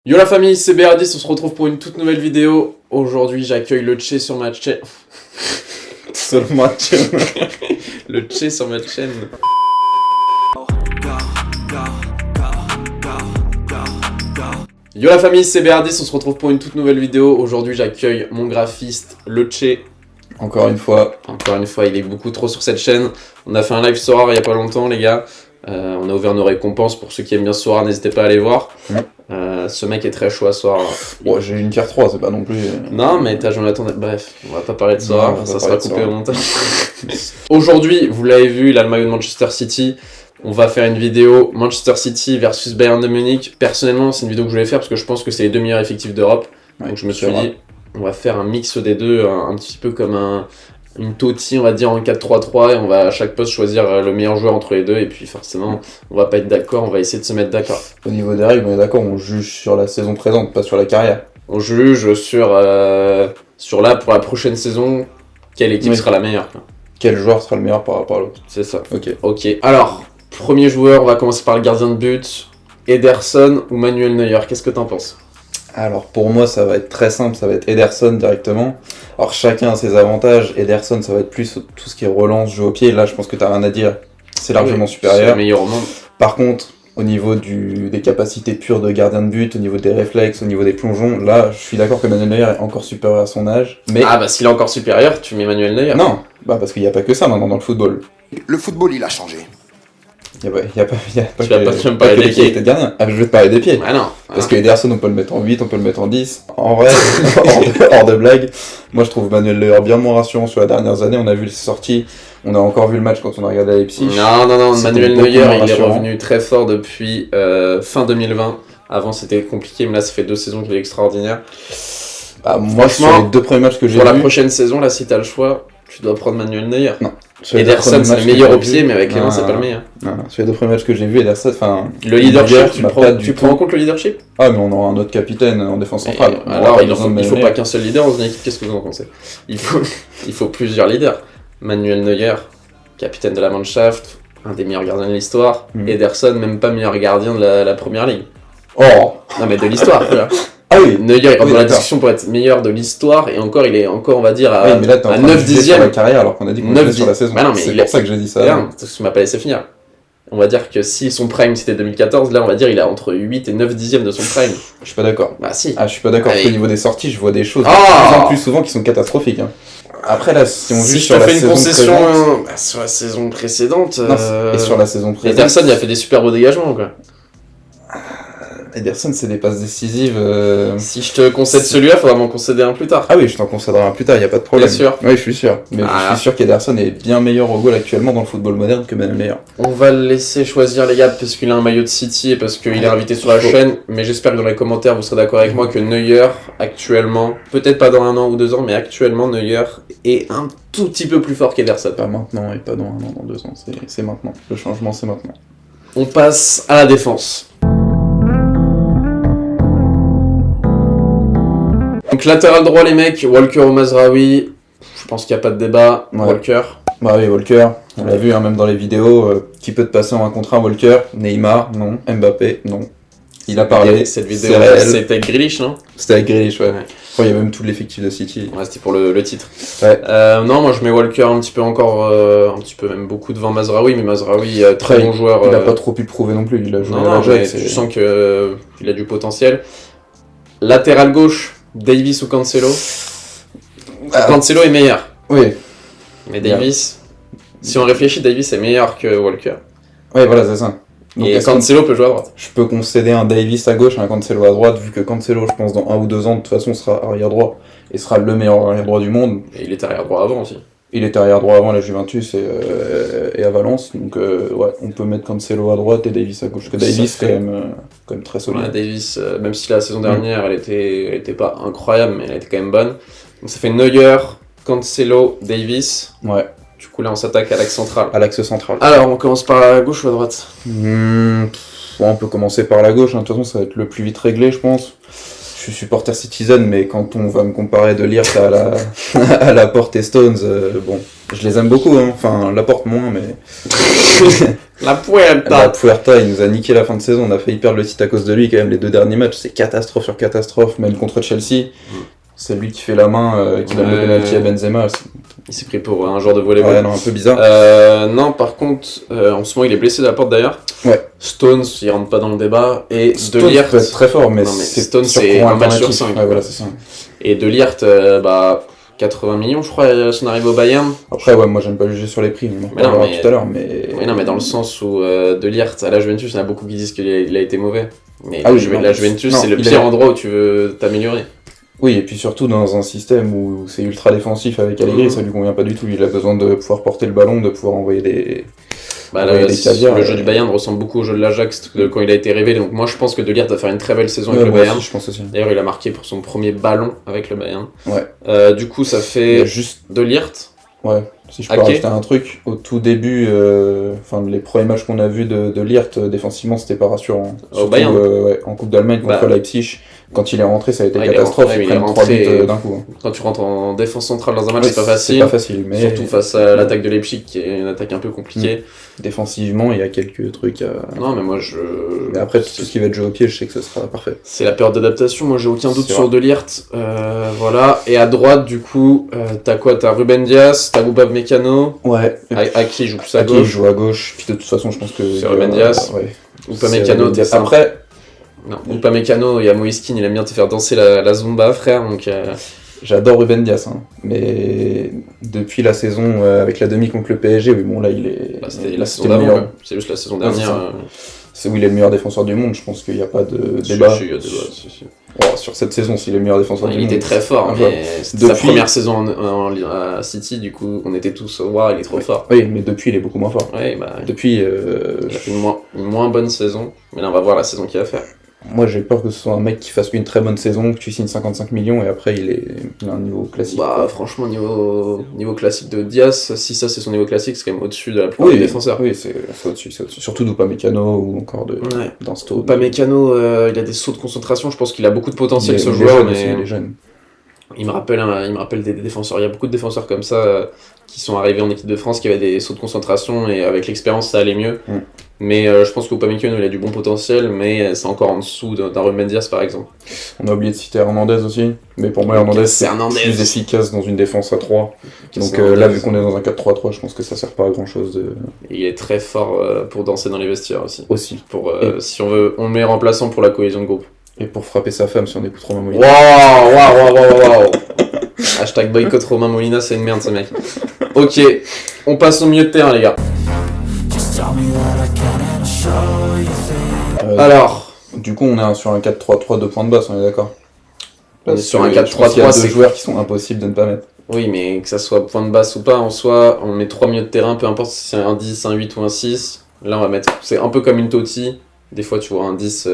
Yo la famille, c'est BR10, on se retrouve pour une toute nouvelle vidéo. Aujourd'hui, j'accueille le Tché sur ma chaîne. Sur ma chaîne. Le Tché sur ma chaîne. Yo la famille, c'est BR10, on se retrouve pour une toute nouvelle vidéo. Aujourd'hui, j'accueille mon graphiste, le Tché. Encore une fois, il est beaucoup trop sur cette chaîne. On a fait un live soir il y a pas longtemps, les gars. On a ouvert nos récompenses. Pour ceux qui aiment bien ce soir, n'hésitez pas à aller voir. Ce mec est très chaud à soir. bon, j'ai une tier 3, c'est pas non plus... Non, mais t'as Jonathan... Bref, on va pas parler de soir, ça sera coupé au montage. montage. Aujourd'hui, vous l'avez vu, il a le maillot de Manchester City. On va faire une vidéo Manchester City versus Bayern de Munich. Personnellement, c'est une vidéo que je voulais faire parce que je pense que c'est les deux meilleurs effectifs d'Europe. Donc je me suis dit, on va faire un mix des deux, un petit peu comme une Totti, on va dire, en 4-3-3, et on va à chaque poste choisir le meilleur joueur entre les deux, et puis forcément, on va pas être d'accord, on va essayer de se mettre d'accord. Au niveau des règles, on est d'accord, on juge sur la saison présente, pas sur la carrière. On juge sur là, pour la prochaine saison, quelle équipe sera la meilleure, quoi. Quel joueur sera le meilleur par rapport à l'autre. C'est ça. Ok. Alors, premier joueur, on va commencer par le gardien de but. Ederson ou Manuel Neuer, qu'est-ce que t'en penses? Alors pour moi, ça va être très simple, ça va être Ederson directement. Alors chacun a ses avantages. Ederson, ça va être plus tout ce qui est relance, jeu au pied. Là, je pense que t'as rien à dire. C'est largement supérieur. C'est le meilleur au monde. Par contre, au niveau des capacités pures de gardien de but, au niveau des réflexes, au niveau des plongeons, là, je suis d'accord que Manuel Neuer est encore supérieur à son âge. Mais Ah bah s'il est encore supérieur, tu mets Manuel Neuer. non, parce qu'il n'y a pas que ça maintenant dans le football. Le football, il a changé. Il n'y a pas Tu vas pas me parler que des les pieds. qualités de gardien. Ah, je vais te parler des pieds. Ah non. Parce que Ederson, on peut le mettre en 8, on peut le mettre en 10. En vrai, hors de blague, moi je trouve Manuel Neuer bien moins rassurant sur les dernières années. On a vu ses sorties, on a encore vu le match quand on a regardé à Leipzig. Non, C'était Manuel beaucoup Neuer, moins il est rassurant. revenu très fort depuis fin 2020. Avant c'était compliqué, mais là ça fait 2 saisons qu'il est extraordinaire. Bah, moi, sur Franchement, les 2 premiers matchs que j'ai Pour la vus, prochaine saison, là si t'as le choix, tu dois prendre Manuel Neuer. non. Sur les deux Ederson premiers c'est le matchs que meilleur j'ai au pied, vus, mais avec les mains non, c'est pas le meilleur. non, sur les 2 premiers matchs que j'ai vus, Ederson, enfin... Le leadership, Neuer tu m'a prends pas du en tout- compte le leadership? Ah, mais on aura un autre capitaine en défense centrale. On aura Alors pas il besoin de faut Manuel pas Neuer. qu'un seul leader dans une équipe, qu'est-ce que vous en pensez? Il faut plusieurs leaders. Manuel Neuer, capitaine de la Mannschaft, un des meilleurs gardiens de l'histoire. Ederson, même pas meilleur gardien de la première ligue. Oh. Non mais de l'histoire, voilà. Ah oui. Neuer il rentre Oui, dans la d'accord. discussion pour être meilleur de l'histoire, et encore il est encore, on va dire, à, Oui, mais là, t'es en à train de 9 juger sur dixièmes. la carrière alors qu'on a dit qu'on 9 jugeait sur la saison. Bah non, mais c'est il a- pour ça que j'ai dit ça. Regarde, parce que tu m'as pas laissé finir. On va dire que si son prime c'était 2014, là on va dire il a entre 8 et 9 dixièmes de son prime. Je suis pas d'accord. Bah si. Ah, je suis pas d'accord, parce Allez. qu'au niveau des sorties, je vois des choses Ah. de plus en plus souvent qui sont catastrophiques. Hein. Après, là, si on Si juge je sur te la fais une saison concession présente... sur la saison précédente, Non, et sur la saison présente... Ederson il a fait des super beaux dégagements quoi. Ederson, c'est des passes décisives... Si je te concède C'est- celui-là, faudra m'en concéder un plus tard. Ah oui, je t'en concéderai un plus tard, y a pas de problème. Bien sûr. Oui, je suis sûr. Mais Ah. je suis sûr qu'Ederson est bien meilleur au goal actuellement dans le football moderne que Manuel Neuer. On va le laisser choisir les gars parce qu'il a un maillot de City et parce qu'il est invité sur la Faut. chaîne, mais j'espère que dans les commentaires vous serez d'accord avec moi que Neuer actuellement, peut-être pas dans 1 an ou 2 ans, mais actuellement Neuer est un tout petit peu plus fort qu'Ederson. Pas maintenant et pas dans 1 an, dans 2 ans. C'est maintenant. Le changement, c'est maintenant. On passe à la défense. Donc latéral droit les mecs, Walker ou Mazraoui, je pense qu'il n'y a pas de débat, Ouais. Walker. Bah oui, Walker, on l'a vu hein, même dans les vidéos, qui peut te passer en 1 contre 1, Walker, Neymar, non, Mbappé, non. Il a parlé, Cette c'est vidéo, réel. c'était avec Grealish, non? C'était avec Grealish, ouais. Ouais. Je crois qu'il y avait même tout l'effectif de City. Ouais, c'était pour le titre. Ouais. Non, moi je mets Walker un petit peu encore, un petit peu même beaucoup devant Mazraoui, mais Mazraoui, très Après, bon joueur. Il a pas trop pu le prouver non plus, il a joué Non, à non, mais l'Ajax. tu sens qu'il a du potentiel. Latéral gauche, Davis ou Cancelo? Ah. Cancelo est meilleur, Oui, mais Davis, si on réfléchit, Davis est meilleur que Walker. ouais, voilà, c'est ça. Donc, Et est-ce qu'on- Cancelo peut jouer à droite. je peux concéder un Davis à gauche et un Cancelo à droite, vu que Cancelo, je pense, dans 1 ou 2 ans, de toute façon, sera arrière droit et sera le meilleur arrière droit du monde. Et il était arrière droit avant aussi. Il était arrière droit avant la Juventus et à Valence, donc ouais, on peut mettre Cancelo à droite et Davis à gauche. Parce que Ça Davis, fait- quand même très solide. Ouais, Davis, même si la saison dernière elle était pas incroyable, mais elle était quand même bonne. Donc ça fait Neuer, Cancelo, Davis. Ouais, Du coup là on s'attaque à l'axe central. à l'axe central. Alors on commence par la gauche ou à droite? On peut commencer par la gauche, hein. De toute façon, ça va être le plus vite réglé, je pense. Je suis supporter Citizen, mais quand on va me comparer de Ligt à la, à la Porte et Stones, bon, je les aime beaucoup, hein. Enfin, la Porte moins, mais La Puerta. La Puerta, il nous a niqué la fin de saison. On a failli perdre le titre à cause de lui, quand même, les 2 derniers matchs. C'est catastrophe sur catastrophe, même contre Chelsea. C'est lui qui fait la main, qui donne le penalty à Benzema. Il s'est pris pour un joueur de volleyball. Ouais, non, un peu bizarre. Non, par contre, en ce moment, il est blessé de la porte d'ailleurs. Ouais. Stones, il rentre pas dans le débat. Et Stones De Ligt peut être très fort, mais, Stones, c'est un match sur 5. Ouais, voilà, c'est ça. Et De Ligt, 80 millions, je crois, à son arrivée au Bayern. Après, ouais, moi, j'aime pas juger sur les prix. On en parlera tout à l'heure, mais... Oui, non, mais dans le sens où De Ligt, à la Juventus, il y en a beaucoup qui disent qu'il a été mauvais. Mais Ah oui, la Juventus, c'est le pire endroit où tu veux t'améliorer. Oui, et puis surtout dans un système où c'est ultra défensif avec Allegri, ça lui convient pas du tout. Il a besoin de pouvoir porter le ballon, de pouvoir envoyer des caviars. Le jeu du Bayern ressemble beaucoup au jeu de l'Ajax quand il a été révélé. Donc moi je pense que De Ligt va faire une très belle saison avec le Bayern. Aussi, je pense aussi. D'ailleurs il a marqué pour son premier ballon avec le Bayern. Ouais. Du coup ça fait juste De Ligt. Ouais. Si je peux rajouter un truc, au tout début, les premiers matchs qu'on a vus de Ligt, défensivement, c'était pas rassurant. Au Bayern. En Coupe d'Allemagne contre Leipzig, quand il est rentré, ça a été catastrophe. Il prend 3 buts d'un coup. Quand tu rentres en défense centrale dans un match, c'est pas facile. C'est pas facile, mais... Surtout face à l'attaque de Leipzig, qui est une attaque un peu compliquée. Défensivement, il y a quelques trucs à... Non, mais moi, Mais après, tout ce qui va être joué au pied, je sais que ce sera parfait. C'est la période d'adaptation, moi j'ai aucun doute sur De Ligt. Voilà. Et à droite, du coup, t'as quoi? T'as Ruben Dias, t'as Upamecano. Ouais. À qui il joue plus à gauche? Qui joue à gauche. Puis de toute façon, je pense que... C'est Ruben Dias. Ouais. Upamecano, t'es après... Non, Upamecano, il y a Moïse Kean, il aime bien te faire danser la Zumba, frère, donc... J'adore Ruben Dias, hein. Mais depuis la saison avec la demi contre le PSG, oui, bon là il est... c'était la saison d'avant, c'est juste la saison dernière. C'est où il est le meilleur défenseur du monde, je pense qu'il n'y a pas de débat. Il y a débat. Oh, sur cette saison, s'il est le meilleur défenseur du monde. Il était très fort, mais c'était sa première saison à City, du coup, on était tous waouh, il est trop fort. Oui, mais depuis, il est beaucoup moins fort. Oui, depuis... Il a fait une moins bonne saison, mais là on va voir la saison qu'il va faire. Moi j'ai peur que ce soit un mec qui fasse une très bonne saison, que tu signes 55 millions et après il a un niveau classique. Franchement, niveau classique de Dias, si ça c'est son niveau classique, c'est quand même au-dessus de la plupart des défenseurs. Oui, c'est au-dessus. Surtout d'Upamecano ou encore d'un Stones. Upamecano, il a des sauts de concentration, je pense qu'il a beaucoup de potentiel ce joueur, mais il est jeune. Il me rappelle des défenseurs. Il y a beaucoup de défenseurs comme ça qui sont arrivés en équipe de France qui avaient des sauts de concentration et avec l'expérience ça allait mieux. Mais je pense qu'Upamecano il a du bon potentiel, mais c'est encore en dessous d'un Ruben Dias par exemple. On a oublié de citer Hernandez aussi, mais pour moi Hernandez c'est plus efficace dans une défense à 3. Donc là vu qu'on est dans un 4-3-3, je pense que ça sert pas à grand chose. Il est très fort pour danser dans les vestiaires aussi. Si on le met remplaçant pour la cohésion de groupe. Et pour frapper sa femme si on écoute Romain Molina. Waouh. Hashtag boycott Romain Molina, c'est une merde ce mec. Ok, on passe au milieu de terrain les gars. Alors, du coup on est sur un 4-3-3 de points de basse, on est d'accord? On est sur un 4-3-3, il y a deux joueurs qui sont impossibles de ne pas mettre. Oui, mais que ça soit point de basse ou pas, en soi, on met 3 milieux de terrain, peu importe si c'est un 10, un 8 ou un 6. Là on va mettre, c'est un peu comme une Totti. Des fois, tu vois un 10.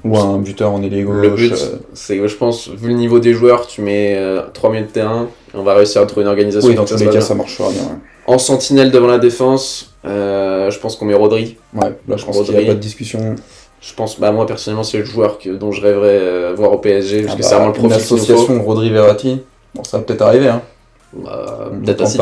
Ou un buteur en ailier gauche. Le but, c'est, je pense, vu le niveau des joueurs, tu mets 3 milieux de terrain et on va réussir à trouver une organisation. Oui, dans tous les cas, ça marchera bien. Ouais. En sentinelle devant la défense, je pense qu'on met Rodri. Ouais, là, je pense qu'il n'y a pas de discussion. Je pense, moi personnellement, c'est le joueur dont je rêverais voir au PSG, parce que c'est vraiment le profil qu'il nous faut. L'association Rodri-Verratti, bon, ça va peut-être arriver, hein. Peut-être à City.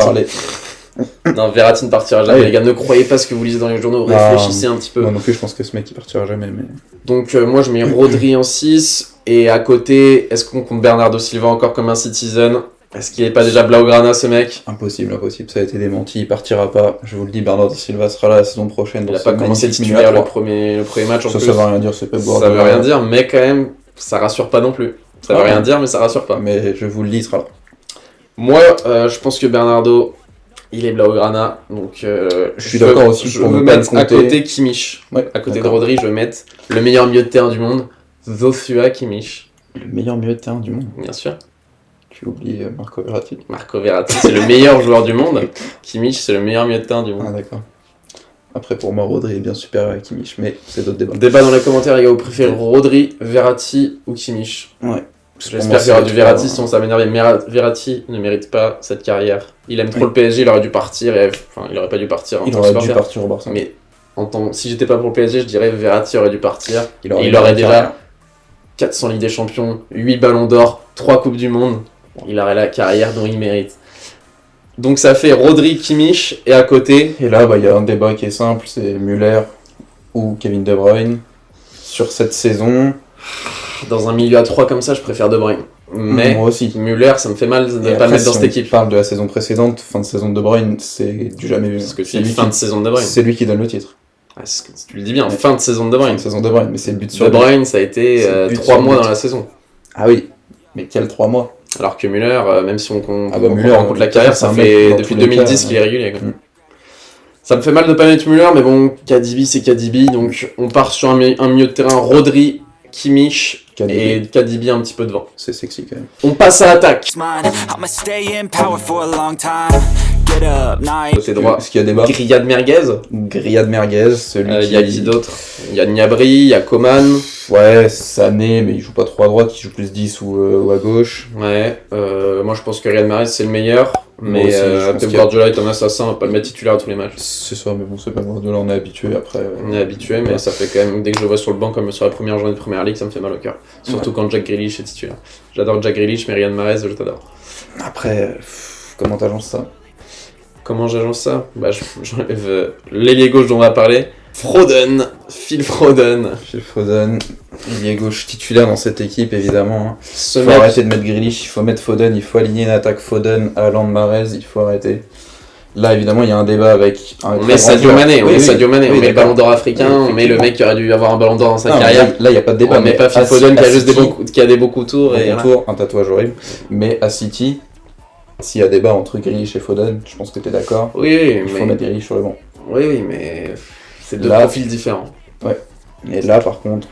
Non, Verratti ne partira jamais, les gars, ne croyez pas ce que vous lisez dans les journaux, réfléchissez un petit peu. Moi non plus, je pense que ce mec il partira jamais. Mais... Donc moi je mets Rodri en 6, et à côté, est-ce qu'on compte Bernardo Silva encore comme un citizen? Est-ce qu'il n'est pas déjà Blaugrana ce mec? Impossible, ça a été démenti, il partira pas, je vous le dis, Bernardo Silva sera là la saison prochaine. Il n'a pas commencé titulaire le premier match en plus. Ça veut rien dire, c'est Pep Guardiola. Ça veut rien dire, mais quand même, ça rassure pas non plus. Ça veut rien dire, mais ça rassure pas. Mais je vous le dis, il sera là. Moi, je pense que Bernardo... Il est Blaugrana, donc je suis d'accord aussi. Je veux mettre à côté Kimmich. À côté de Rodri, je veux mettre le meilleur milieu de terrain du monde, Zofua Kimmich. Le meilleur milieu de terrain du monde? Bien sûr. Tu oublies Marco Verratti. Marco Verratti, c'est le meilleur joueur du monde. Kimmich, c'est le meilleur milieu de terrain du monde. Ah d'accord. Après, pour moi, Rodri est bien supérieur à Kimmich, mais c'est d'autres débats. Débat dans les commentaires, les gars, vous préférez Rodri, Verratti ou Kimmich? Ouais. J'espère qu'il y aura du Verratti, sinon ça m'énerve. Verratti ne mérite pas cette carrière. Il aime trop le PSG, il aurait dû partir. Il aurait pas dû partir. Il aurait dû partir au Barça. Mais si j'étais pas pour le PSG, je dirais Verratti aurait dû partir. Il aurait déjà 400 Ligues des Champions, 8 Ballons d'Or, 3 Coupes du Monde. Il aurait la carrière dont il mérite. Donc ça fait Rodri, Kimmich, et à côté... Et là, il y a un débat qui est simple, c'est Müller ou Kevin De Bruyne. Sur cette saison... Dans un milieu à 3 comme ça, je préfère De Bruyne. Mais moi aussi. Müller, ça me fait mal de ne pas le mettre dans cette équipe. Si on parle de la saison précédente, fin de saison de De Bruyne, c'est du jamais vu. Parce que c'est fin de saison de De Bruyne. C'est lui qui donne le titre. Ah, tu le dis bien, fin de saison de De Bruyne. Fin de saison de De Bruyne, mais c'est le but sur De Bruyne, ça a été 3 mois dans la saison. Ah oui, mais quel 3 mois. Alors que Müller, même si on compte la carrière, ça un fait mec, depuis 2010 qu'il est régulier. Quoi. Ça me fait mal de pas mettre Müller, mais bon, KDB c'est KDB, donc on part sur un milieu de terrain, Rodri, Kimmich et KDB un petit peu devant. C'est sexy quand même. On passe à l'attaque. Côté droit, est-ce qu'il y a débat? Grillade Merguez. Grillade Merguez, celui Il y a qui d'autre? Il y a Gnabry, il y a Coman. Ouais, Sané, mais il joue pas trop à droite, il joue plus 10 ou à gauche. Ouais, moi je pense que Riyad Mahrez c'est le meilleur. Mais Pep Guardiola est un assassin, on va pas le mettre titulaire à tous les matchs. C'est ça, mais bon, c'est pas Guardiola, on est habitué après. On est habitué, mais ça fait quand même, dès que je le vois sur le banc, comme sur la première journée de Première Ligue, ça me fait mal au cœur. Surtout quand Jack Grealish est titulaire. J'adore Jack Grealish, mais Riyad Mahrez, je t'adore. Après, comment t'agences ça? Comment j'agence ça? Bah, j'enlève l'ailier gauche dont on va parler. Phil Foden. Il est gauche titulaire dans cette équipe, évidemment. Il faut arrêter de mettre Grealish, il faut mettre Foden, il faut aligner une attaque Foden, Haaland, Mahrez, il faut arrêter. Là, évidemment, il y a un débat avec... On met Sadio Mané, on met le ballon d'or africain, on met le mec qui aurait dû avoir un ballon d'or dans sa carrière. Là, il n'y a pas de débat. On met pas Phil Foden qui a des beaux coups tours. Un tatouage horrible. Mais à City... S'il y a débat entre Grealish et Foden, je pense que tu es d'accord. Oui, il faut mettre Grealish sur le banc. Oui, mais c'est deux profils différents. Ouais. Mais là, par contre,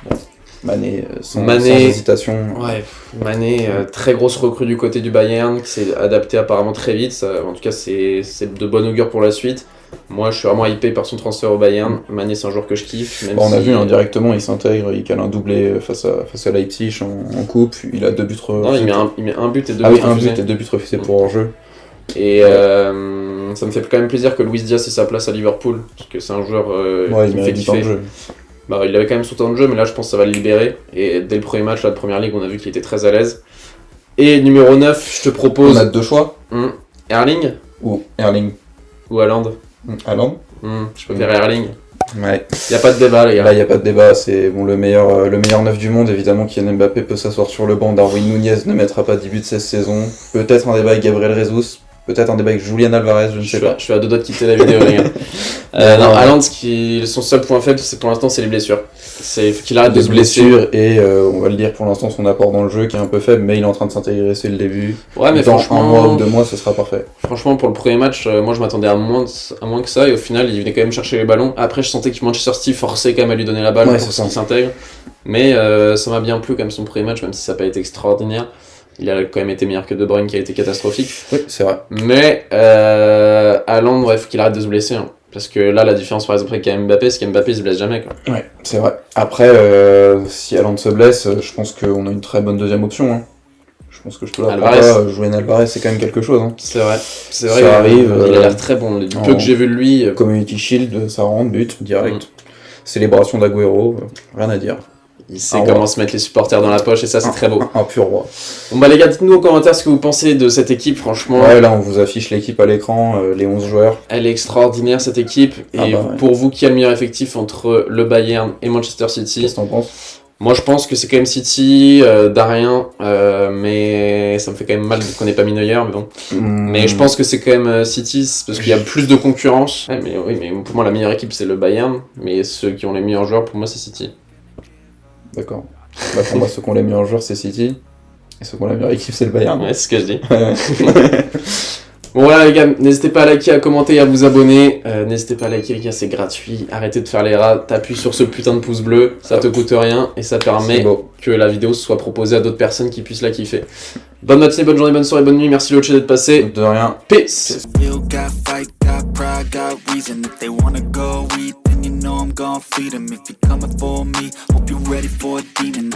Mané, sans hésitation. Ouais, Mané, très grosse recrue du côté du Bayern, qui s'est adapté apparemment très vite. En tout cas, c'est de bon augure pour la suite. Moi, je suis vraiment hypé par son transfert au Bayern. Mané, c'est un joueur que je kiffe. On a vu directement, il s'intègre, il cale un doublé face à Leipzig en coupe. Il a 2 buts refusés. Non, il met un but et 2 buts refusés. Un but et 2 buts refusés pour hors-jeu. Et ça me fait quand même plaisir que Luis Diaz ait sa place à Liverpool. Parce que c'est un joueur qui me fait kiffer. Il avait quand même son temps de jeu, mais là, je pense que ça va le libérer. Et dès le premier match de Première Ligue, on a vu qu'il était très à l'aise. Et numéro 9, je te propose... On a 2 choix. Erling ou Erling ou Haaland. Haaland. Je préfère Erling. Ouais. Y a pas de débat, les gars. Là, y a pas de débat. C'est bon, le meilleur 9 du monde. Évidemment, Kylian Mbappé peut s'asseoir sur le banc. Darwin Nunez ne mettra pas 10 buts cette saison. Peut-être un débat avec Gabriel Jesus. Peut-être un débat avec Julian Alvarez, je ne sais pas. Je suis à 2 doigts de quitter la vidéo, les gars. Haaland, son seul point faible, pour l'instant, c'est les blessures. C'est qu'il arrête de se blesser. Et on va le dire pour l'instant, son apport dans le jeu qui est un peu faible, mais il est en train de s'intégrer, c'est le début. Ouais, mais dans franchement, 1 mois ou 2 mois, ce sera parfait. Franchement, pour le premier match, moi je m'attendais à moins que ça, et au final, il venait quand même chercher les ballons. Après, je sentais que Manchester City forçait quand même à lui donner la balle pour qu'il s'intègre. Mais ça m'a bien plu quand même son premier match, même si ça n'a pas été extraordinaire. Il a quand même été meilleur que De Bruyne qui a été catastrophique. Oui, c'est vrai. Mais Haaland, il faut qu'il arrête de se blesser. Parce que là, la différence par exemple avec Mbappé, c'est qu'Mbappé il se blesse jamais. Quoi. Ouais, c'est vrai. Après, si Haaland se blesse, je pense qu'on a une très bonne deuxième option. Je pense que je te l'apprends. Julian Alvarez, c'est quand même quelque chose. C'est vrai. Ça arrive. Il a l'air très bon. Du peu que j'ai vu de lui. Community Shield, ça rentre, but, direct. Célébration d'Aguero, rien à dire. Il sait comment se mettre les supporters dans la poche et ça c'est très beau. Un pur roi. Bon les gars, dites-nous en commentaire ce que vous pensez de cette équipe, franchement. Ouais, là on vous affiche l'équipe à l'écran, les 11 joueurs. Elle est extraordinaire cette équipe. Et pour vous, qui a le meilleur effectif entre le Bayern et Manchester City? Qu'est-ce que t'en penses? Moi je pense que c'est quand même City, Darien, mais ça me fait quand même mal qu'on n'ait pas mis Neuer, mais bon. Mais je pense que c'est quand même City, parce qu'il y a plus de concurrence. Ouais, mais pour moi la meilleure équipe c'est le Bayern, mais ceux qui ont les meilleurs joueurs pour moi c'est City. D'accord. Pour moi, ceux qui ont les meilleurs joueurs, c'est City. Et ceux qui ont la meilleure équipe, c'est le Bayern. Ouais, c'est ce que je dis. Bon, voilà, les gars, n'hésitez pas à liker, à commenter et à vous abonner. N'hésitez pas à liker, les gars, c'est gratuit. Arrêtez de faire les rats. T'appuies sur ce putain de pouce bleu. Ça te coûte rien et ça permet que la vidéo soit proposée à d'autres personnes qui puissent la kiffer. Bonne matinée, bonne journée, bonne soirée, bonne nuit. Merci, Loche, d'être passé. De rien. Peace. You know I'm gon' feed him if you're coming for me. Hope you're ready for a demon.